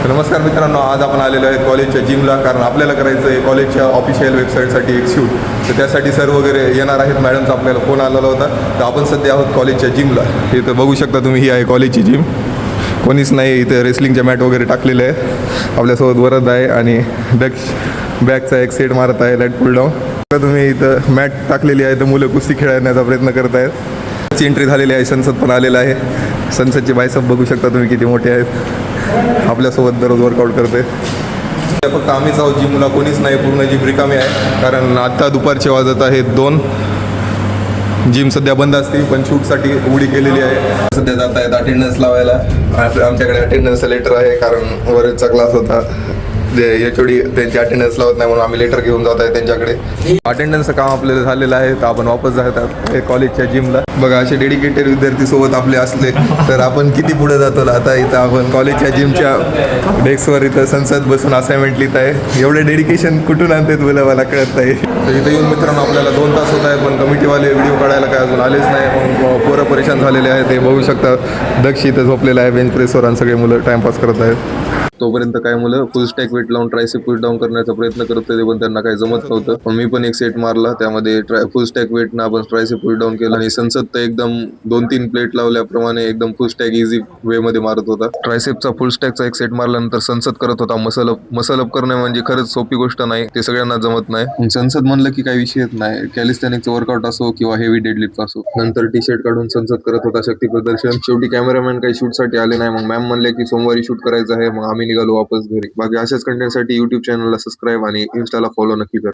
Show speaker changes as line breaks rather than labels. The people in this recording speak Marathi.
नमस्कार मित्रांनो, आज आपण आलेलो आहे कॉलेजच्या जिमला. कारण आपल्याला करायचं आहे कॉलेजच्या ऑफिशियल वेबसाईटसाठी एक शूट. तर त्यासाठी सर वगैरे येणार आहेत. मॅडमचा आपल्याला फोन आलेला होता. तर आपण सध्या आहोत कॉलेजच्या जिमला. इथं बघू शकता तुम्ही, ही आहे कॉलेजची जिम. कोणीच नाही इथं. रेसलिंगच्या मॅट वगैरे टाकलेले आहेत. आपल्यासोबत वरद आहे आणि बॅकचा एक सेट मारत आहे, लाईट पुल डाऊन. तर तुम्ही इथं मॅट टाकलेली आहे, तर मुलं कुस्ती खेळण्याचा प्रयत्न करत आहेत. एंट्री झालेली आहे. संसद पण आलेला आहे. संसदचे बायसेप बघू शकता तुम्ही किती मोठे आहेत. आपल्यासोबत दररोज वर्कआउट करते. फक्त आम्हीच आहोत जिमला, कोणीच नाही. पूर्ण जिम रिकामी आहे. कारण आत्ता दुपारचे वाजत आहेत 2. जिम सध्या बंद असते, पण शूटसाठी उघडी केलेली आहे. सध्या जात आहेत अटेंडन्स लावायला. आमच्याकडे अटेंडन्सचं लेटर आहे, कारण वरचा क्लास होता. HOD त्यांची अटेंडन्स लावत नाही, म्हणून आम्ही लेटर घेऊन जात आहे त्यांच्याकडे. अटेंडन्सचं काम आपल्याला झालेलं आहे. तर आपण वापस जात आहोत कॉलेजच्या जिमला. बघा, असे डेडिकेटेड विद्यार्थी सोबत आपले असले तर आपण किती पुढे जातो. आता इथं आपण कॉलेजच्या जिमच्या डेस्कवर इथं संसद बसून असाइनमेंट लिहित आहे. एवढे डेडिकेशन कुठून आणतात मला कळत नाही. तर इथं येऊन मित्रांनो आपल्याला 2 तास होत आहेत, पण कमिटीवाले व्हिडिओ काढायला काय अजून आलेच नाही. मग पोरं परेशान झालेले आहेत. ते बघू शकता, दक्ष इथं झोपलेलं आहे बेंच प्रेसवर आणि सगळे मुलं टाइमपास करत आहेत. तोपर्यंत काय मुलं फुल स्टॅक वेट लावून ट्रायसेप पुश डाऊन करण्याचा प्रयत्न करत होते, पण त्यांना काही जमत नव्हतं. पण मी पण एक सेट मारला. त्यामध्ये फुल स्टॅक वेटनं आपण ट्रायसेप पुश डाऊन केला. आणि संसद तर एकदम 2-3 प्लेट लावल्याप्रमाणे एकदम फुल स्टॅक इझी वे मध्ये मारत होता. ट्रायसेपचा फुल स्टॅकचा एक सेट मारल्यानंतर संसद करत होता मसल अप करणे म्हणजे खरंच सोपी गोष्ट नाही. ते सगळ्यांना जमत नाही. संसद म्हणलं की काही विषयच नाही. कॅलिस्थेनिक्सचं वर्कआउट असो किंवा हेवी डेडलिफ्ट असो. नंतर टी शर्ट काढून संसद करत होता शक्ती प्रदर्शन. शेवटी कॅमेरामॅन काही शूटसाठी आले नाही. मग मॅम म्हणले की सोमवारी शूट करायचं आहे. मग आम्ही निघालो वापस घरी. बाकी अशाच कंटेंटसाठी YouTube चॅनलला सबस्क्राईब आणि इन्स्टाला फॉलो नक्की करा.